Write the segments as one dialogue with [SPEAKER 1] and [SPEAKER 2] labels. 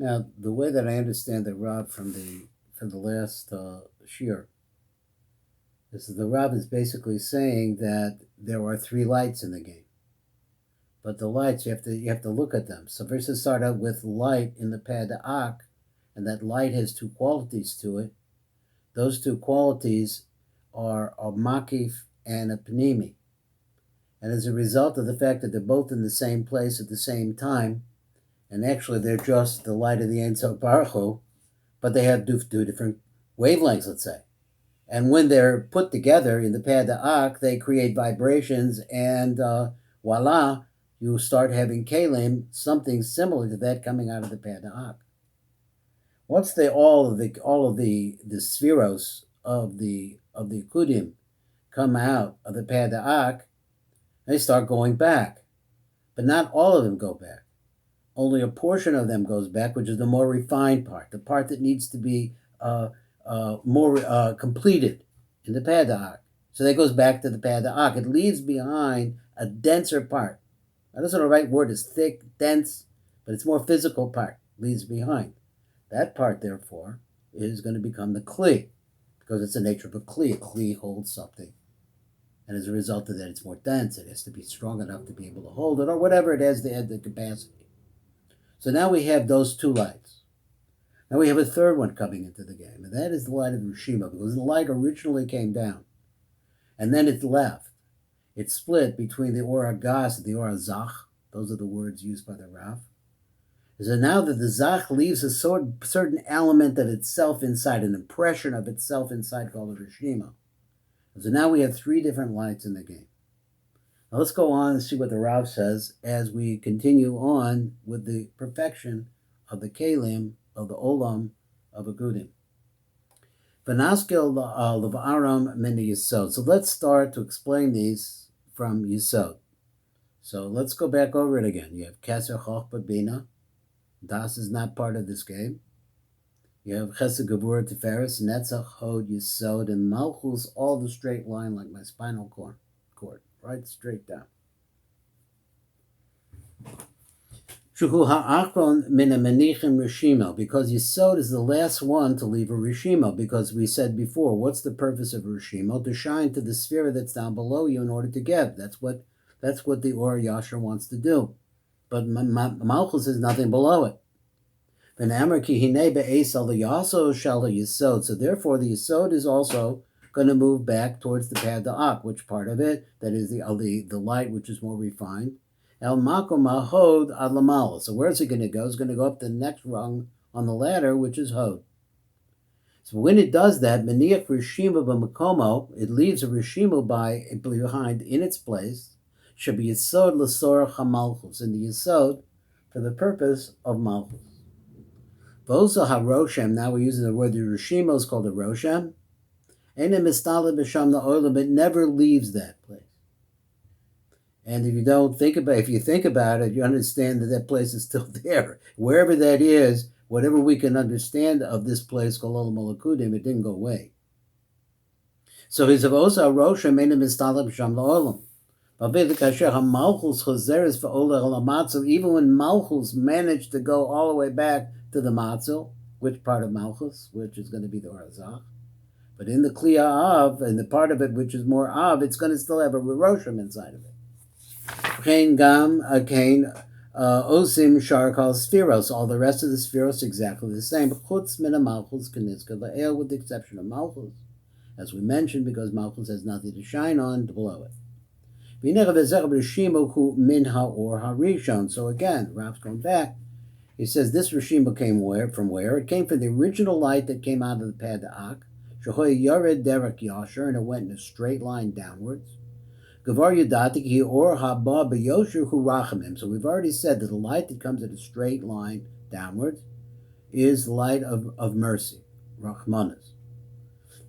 [SPEAKER 1] Now, the way that I understand the Rav from the last shir is that the Rav is basically saying that there are three lights in the game, but the lights you have to look at them. So first, start out with light in the pad ak, and that light has two qualities to it. Those two qualities are a makif and a pnimi, and as a result of the fact that they're both in the same place at the same time, and actually they're just the light of the Ein Sof Baruch Hu, but they have two different wavelengths, let's say. And when they're put together in the pad ak, they create vibrations, and voila, you start having kalim, something similar to that coming out of the pad ak. Once all of the spheros of the kudim come out of the pad ak, they start going back, but not all of them go back. Only a portion of them goes back, which is the more refined part, the part that needs to be more completed in the pad ak. So that goes back to the pad ak. It leaves behind a denser part. Now, that's not the right word, is thick, dense, but it's more physical part, leaves behind. That part, therefore, is going to become the kli, because it's the nature of a kli. A kli holds something. And as a result of that, it's more dense. It has to be strong enough to be able to hold it, or whatever it has, the capacity. So now we have those two lights. Now we have a third one coming into the game, and that is the light of Rishima, because the light originally came down, and then it left. It split between the Or HaGas and the Or HaZach. Those are the words used by the Rav. So now that the Zach leaves a certain element of itself inside, an impression of itself inside called the Rishima. So now we have three different lights in the game. Now let's go on and see what the Rav says as we continue on with the perfection of the Kalim, of the Olam, of Akudim. V'naskil l'v'aram min Yisod. So let's start to explain these from Yisod. So let's go back over it again. You have Keser Chochma Bina. Das is not part of this game. You have Chesed Gevurah Tiferes, Netzach, Hod, Yisod, and Malchus, all the straight line like my spinal cord, right straight down. Shuhu ha'achron min ha-menichim rishimo, because Yisod is the last one to leave a rishimo, because we said before, what's the purpose of a rishimo? To shine to the sphere that's down below you in order to give. That's what the Or Yasher wants to do. But Malchus is nothing below it. So therefore the Yisod is also going to move back towards the pad da'ak, which part of it, that is the light which is more refined. El makom ha'hod ad lamala. So where's it going to go? It's going to go up the next rung on the ladder, which is hod. So when it does that, meniach rishima b'makomo, it leaves a rishima behind in its place. Should be Yisod l'sorach ha'malchus, in the Yisod for the purpose of malchus. Vosa ha-roshem, now we're using the word, the rishima is called a roshem. Ene mistaleh b'sham la'olam, it never leaves that place. And if you think about it, you understand that place is still there. Wherever that is, whatever we can understand of this place, Kollel Malakudim, it didn't go away. So his avosa ha-roshem ene mistaleh b'sham la'olam. Even when Malchus managed to go all the way back to the Matzel, which part of Malchus, which is going to be the Or HaZach, but in the Kliya Av, and the part of it which is more Av, it's going to still have a Roshim inside of it. Osim Sharkal Spheros, all the rest of the Spheros exactly the same. Chutz mina Malchus Keniska La'el, with the exception of Malchus, as we mentioned, because Malchus has nothing to shine on to blow it. So again, Rav's going back. He says this Rishima came from where? It came from the original light that came out of the pad da'ak, Yared Derek Yasher, and it went in a straight line downwards. Gavar Yudatik Hi Or Haba B'Yosher Hu Rachamim. So we've already said that the light that comes in a straight line downwards is the light of mercy, Rachmanis.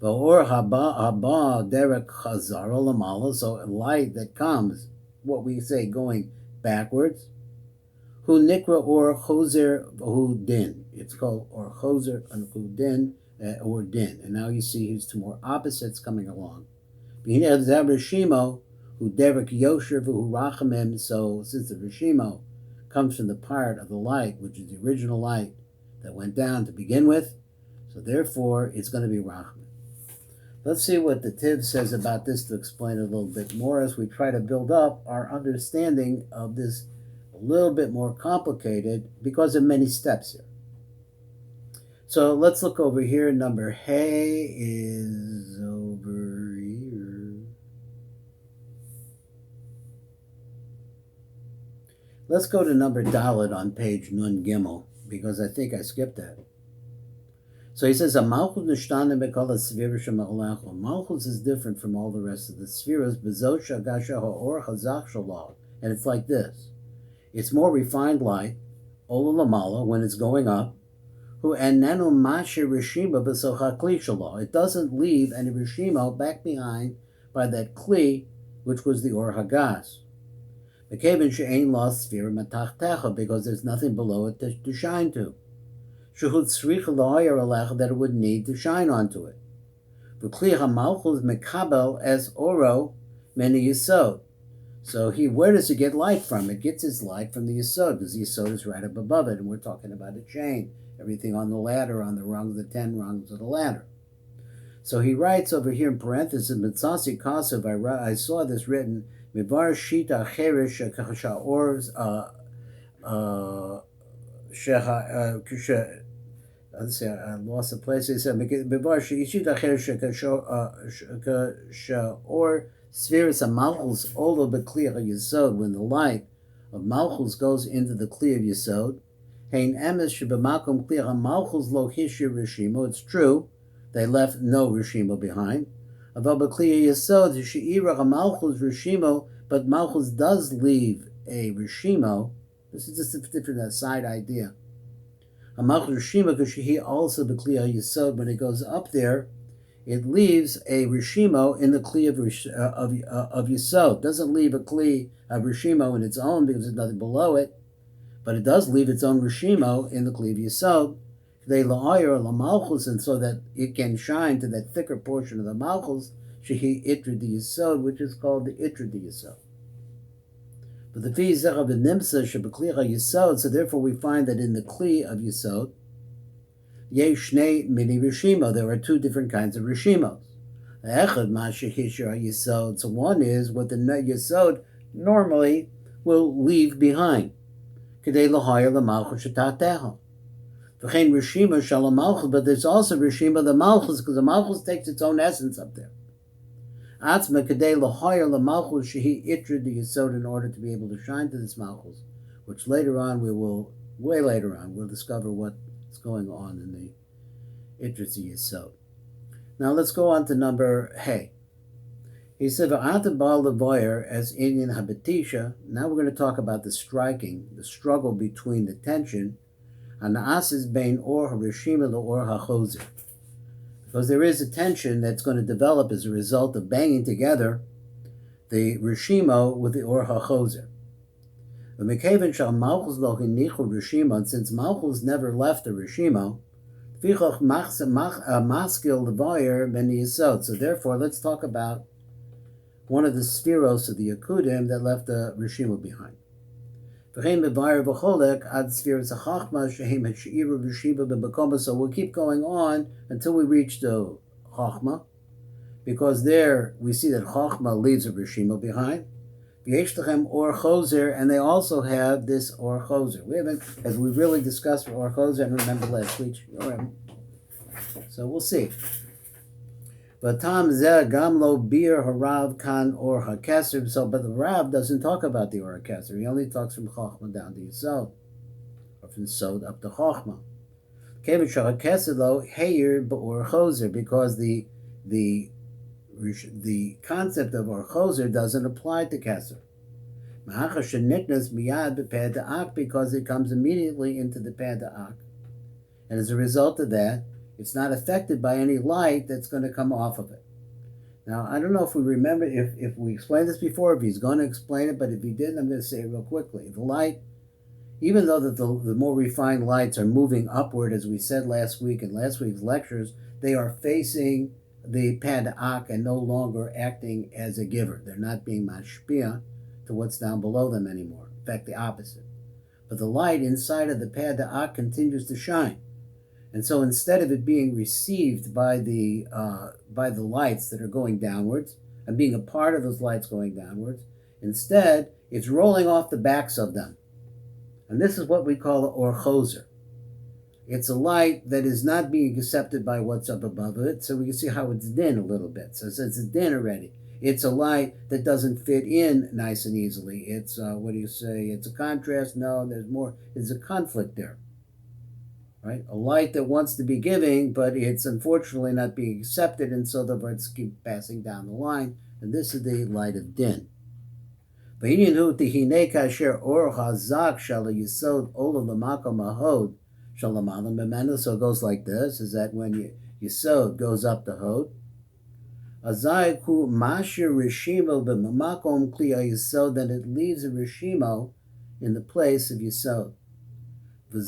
[SPEAKER 1] Or haba derek chazara lamala, so a light that comes, what we say, going backwards. Hu nikra or choser hu din. It's called or choser and hu din or din. And now you see here's two more opposites coming along. B'hinei zav rishimo hu derek yosher v'hu rachamim. So since the rishimo comes from the part of the light, which is the original light, that went down to begin with. So therefore, it's going to be Rahman. Let's see what the Tiv says about this to explain it a little bit more as we try to build up our understanding of this a little bit more complicated because of many steps here. So let's look over here. Number Hey is over here. Let's go to number Dalet on page Nun Gimel because I think I skipped that. So he says, Malchus is different from all the rest of the spheres. And it's like this. It's more refined light, Ola Lamala, when it's going up. It doesn't leave any Rishimo back behind by that Kli, which was the Or Hagas. Because there's nothing below it to shine to. That it would need to shine onto it. So where does it get light from? It gets its light from the Yesod, because the Yesod is right up above it, and we're talking about a chain, everything on the ladder, on the rungs, the 10 rungs of the ladder. So he writes over here in parentheses, Mitzasi Kasav, I saw this written, Mivar Shita Cherish Sha'or's I lost the place. He said, or spheres of Malchus, all of the Kli of Yesod, when the light of Malchus goes into the Kli of Yesod, it's true, they left no Rishimo behind. But Malchus does leave a Rishimo. This is just a different side idea. A Malchus Rishimo, because he also the Kli Yesod, when it goes up there, it leaves a Rishimo in the Kli of Yesod. It doesn't leave a Kli of Rishimo in its own because there's nothing below it, but it does leave its own Rishimo in the Kli of Yesod. They la'ayir la Malchus, and so that it can shine to that thicker portion of the Malchus, shehi itra the Yesod, which is called the itra the Yesod. But the Fizach of the Nimsa Shabakli Yesod, so therefore we find that in the Kli of Yesod, Yeshnei mini Rishimo, there are two different kinds of Rishimos. Echad Mashahishar Yesod, so one is what the Yesod normally will leave behind. Kedei lahayir lamalchus shetateha. V'chein Rishima shalom malchus, but there's also Rishima the Malchus, because the Malchus takes its own essence up there. Atzma kedei lahayir lamalchus shehi itra the Yesod, in order to be able to shine to this Malchus, which later on way later on, we'll discover what's going on in the itra the Yesod. Now let's go on to number Hey. He said, "V'ata bal levoyer as inyan habetisha." Now we're going to talk about the striking, the struggle between the tension, and the asis bein or harishima the or hachozer, because there is a tension that's going to develop as a result of banging together the rishimo with the or hachozer. The mekaven shal malchus lo hinichu rishimo, and since malchus never left the rishimo, fichoch maskil levoyer ben yesod. So therefore, let's talk about one of the spheros of the Haakudim that left the Rishima behind. So we'll keep going on until we reach the Chachma, because there we see that Chachma leaves a Rishima behind. Or Choser, and they also have this Or Choser. We haven't, as we really discussed for Or Choser, and remember last week. So we'll see. But Tam Zeh Gamlo Bir Harav Kan Or HaKeser. So, but the Rav doesn't talk about the Or HaKeser. He only talks from Chochma down to Yesod, or from Sod up to Chochma. Kevin Shah HaKeser lo Heir B'Or Choser, because the concept of Or Choser doesn't apply to Keser. Ma'acha Sheniknas Miyad B'Peh Da'ak, because it comes immediately into the Peh Da'ak, and as a result of that, it's not affected by any light that's going to come off of it. Now, I don't know if we remember, if we explained this before, if he's going to explain it, but if he didn't, I'm going to say it real quickly. The light, even though that the more refined lights are moving upward, as we said last week in last week's lectures, they are facing the Pada'ak and no longer acting as a giver. They're not being mashpia to what's down below them anymore. In fact, the opposite. But the light inside of the Pada'ak continues to shine. And so instead of it being received by the lights that are going downwards and being a part of those lights going downwards, instead it's rolling off the backs of them. And this is what we call an or choser. It's a light that is not being accepted by what's up above it, so we can see how it's din a little bit. So since it's din already, it's a light that doesn't fit in nice and easily. It's, it's a contrast? No, there's a conflict there. Right? A light that wants to be giving, but it's unfortunately not being accepted, and so the words keep passing down the line, and this is the light of din. So it goes like this, is that when Yesod goes up the Hod, then it leaves a Rishimo in the place of Yesod. And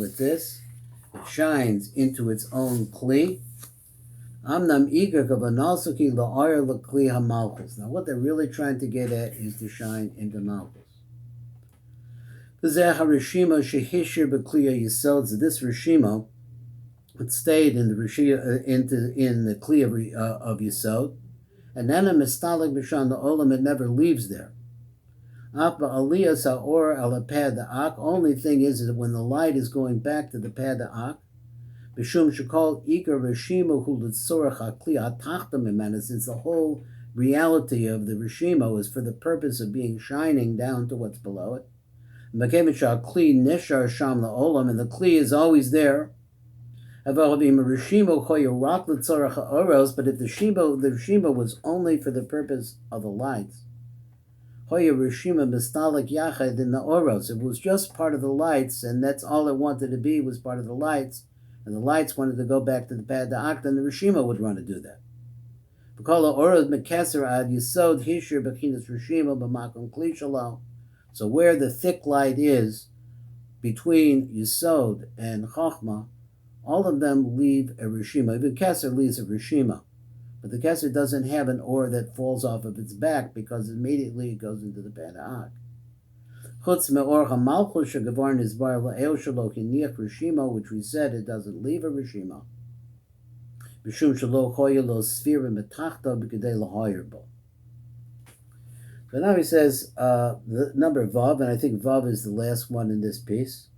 [SPEAKER 1] with this, it shines into its own Kli. Now, what they're really trying to get at is to shine into Malchus. So this Rishimo, it stayed in the Kli of Yesod, and then a Mistalik B'Shan the Olam, it never leaves there. Only thing is that when the light is going back to the pad da'ak, since the whole reality of the Rishimo is for the purpose of being shining down to what's below it. And the Kli is always there. But if the Rishimo was only for the purpose of the lights, it was just part of the lights, and that's all it wanted to be, was part of the lights, and the lights wanted to go back to the pad da'ak, then the Rishima would want to do that. So where the thick light is between Yesod and Chochmah, all of them leave a Rishima. Even Keser leaves a Rishima. But the Keser doesn't have an or that falls off of its back, because immediately it goes into the pad da'ak. Chutz me'or ha'malchus shegavar nizbar la'el shelo kiniach Rishima, which we said it doesn't leave a Rishima. B'shum shelo choya lo sfira metachta b'kedei lahoyer bo. So now he says the number Vav, and I think Vav is the last one in this piece.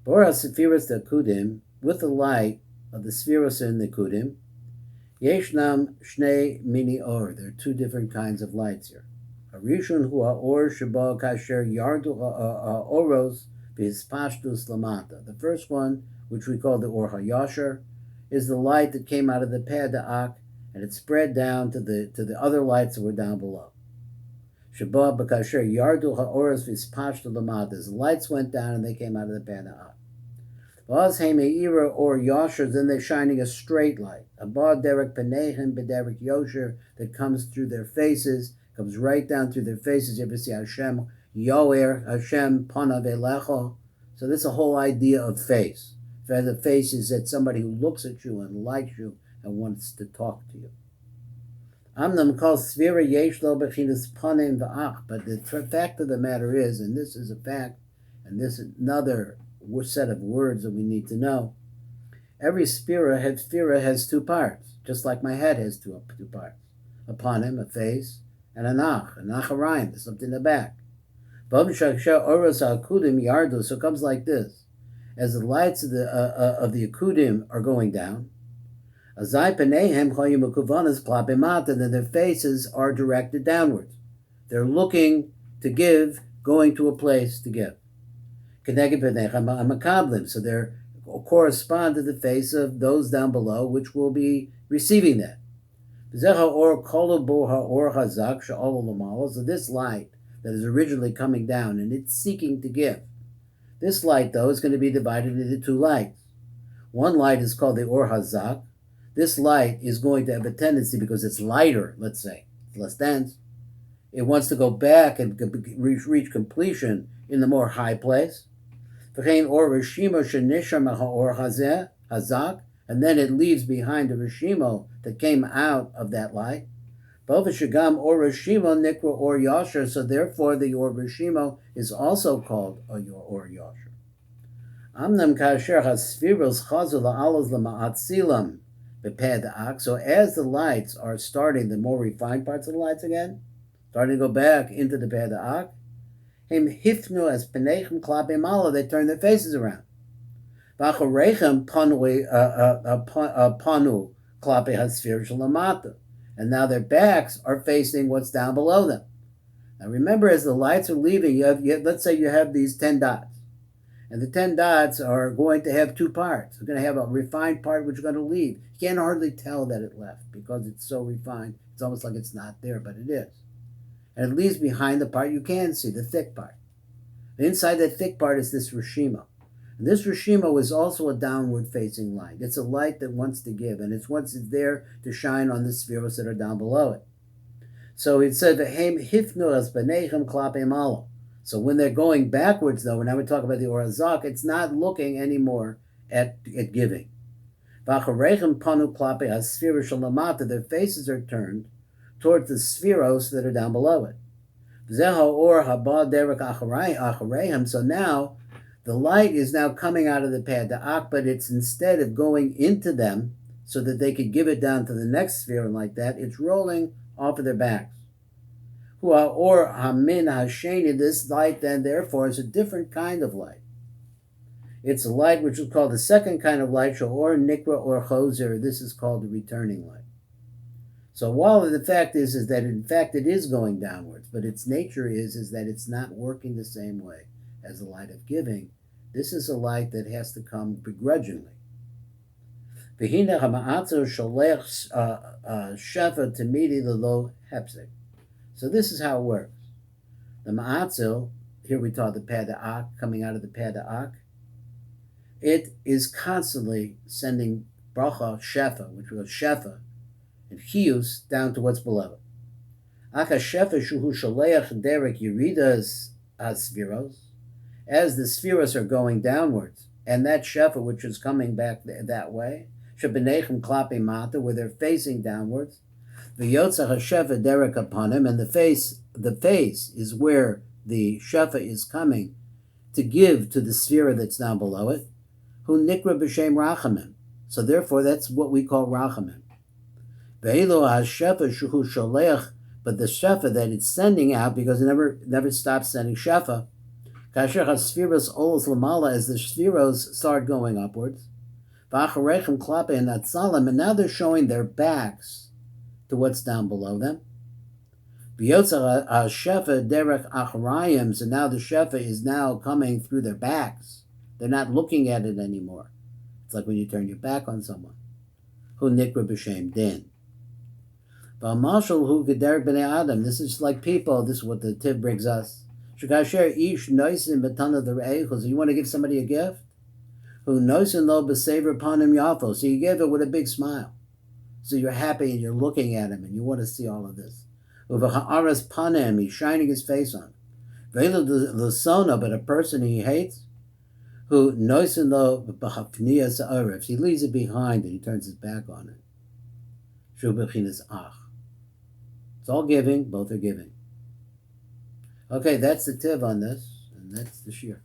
[SPEAKER 1] Bora sefiras da'kudim, with the light of the spheros in the kudim, Yeshnam Shnei Mini Or. There are two different kinds of lights here. Arishun hu ha'or sheba kasher yardu ha'oros b'hispashtus lamata. The first one, which we call the Or HaYasher, is the light that came out of the pad da'ak, and it spread down to the other lights that were down below. Sheba b'kasher yardu ha'oros b'hispashtus lamata. The lights went down and they came out of the pad da'ak. Or Yosher, then they're shining a straight light. Abad derek penehim b'derek Yosher, that comes through their faces, comes right down through their faces. You ever see Hashem Yoer, Hashem Panav Elecho? So this is a whole idea of face. The face is that somebody who looks at you and likes you and wants to talk to you. Amnam calls Svira Yesh Lo Bechinas Panim V'ach. But the fact of the matter is, and this is a fact, and this is another set of words that we need to know. Every sphera has two parts, just like my head has two parts. Upon him, a face, and a nacharayim, there's something in the back. So it comes like this. As the lights of the akudim are going down, then their faces are directed downwards. They're looking to give, going to a place to give. So they correspond to the face of those down below, which will be receiving that. So this light that is originally coming down and it's seeking to give, this light, though, is going to be divided into two lights. One light is called the Or Hazak. This light is going to have a tendency, because it's lighter, let's say, it's less dense, it wants to go back and reach completion in the more high place. And then it leaves behind the Rishimo that came out of that light. So therefore the Or Rishimo is also called a Or Yasher. Amnam kasher hasfiros chazu la'alos lama'atzilam bepeh da'ak. So as the lights are starting, the more refined parts of the lights again, starting to go back into the peh da'ak, him hifnu as penechem klape malo, they turn their faces around. V'achorechem panu klape hasfir shalamata. And now their backs are facing what's down below them. Now remember, as the lights are leaving, let's say you have these 10 dots. And the 10 dots are going to have two parts. We're going to have a refined part which is going to leave. You can't hardly tell that it left because it's so refined. It's almost like it's not there, but it is. And it leaves behind the part you can see, the thick part. And inside that thick part is this Rishima. And this Rishima is also a downward-facing light. It's a light that wants to give, and it's there to shine on the spheres that are down below it. So it said, "V'hem hifnu as benechem klape malo." So when they're going backwards, though, when I would talk about the Orazak, it's not looking anymore at giving. V'acharechem panu klape hasfira shalamata. Their faces are turned towards the spheros that are down below it. V'zeha or haba derek acharehem. So now the light is now coming out of the peh da'ak, but it's instead of going into them so that they could give it down to the next sphere and like that, it's rolling off of their backs. Or hamin hasheni, this light then therefore is a different kind of light. It's a light which is called the second kind of light, or nikra or choser. This is called the returning light. So while the fact is that in fact it is going downwards, but its nature is that it's not working the same way as the light of giving. This is a light that has to come begrudgingly. V'hina hama'atzo sholech shefa tamidi lelo hepsek. So this is how it works. The ma'atzil, here we taught the peh da'ak, coming out of the peh da'ak, it is constantly sending bracha, shefa, which was shefa, and chiyus down to what's below it. Aka shefa shuhu shaleach derek yiridas asviros, as the spheros are going downwards, and that shefa, which is coming back that way, shebenechem klape mata, where they're facing downwards, the Yotzach HaShefa derek upon him, and the face is where the Shefa is coming to give to the sphere that's down below it, who nikra b'shem rachamim. So therefore, that's what we call rachamim. Ve'elo HaShefa shuhu sholeach, but the Shefa that it's sending out, because it never stops sending Shefa, kasher HaSphiros olos lamala, as the spheros start going upwards, v'acharechem klape and atzalim, and now they're showing their backs to what's down below them. B'yotzah shefa derech acharayim, so now the shefa is now coming through their backs. They're not looking at it anymore. It's like when you turn your back on someone. Hu nikra b'shem din. V'amashal hu gederek b'nei adam. This is like people. This is what the Tiv brings us. Shekasher ish noisin b'tana d're'echu. So you want to give somebody a gift? Hu noisin lo b'sever panim yafo. So you give it with a big smile. So you're happy and you're looking at him and you want to see all of this. Uv'ha'aras panem, he's shining his face on. Ve'elu l'sona, but a person he hates, who noisin lo b'hafniyas ha'aref, he leaves it behind and he turns his back on it. Shu b'chinas ach. It's all giving, both are giving. Okay, that's the tiv on this, and that's the shir.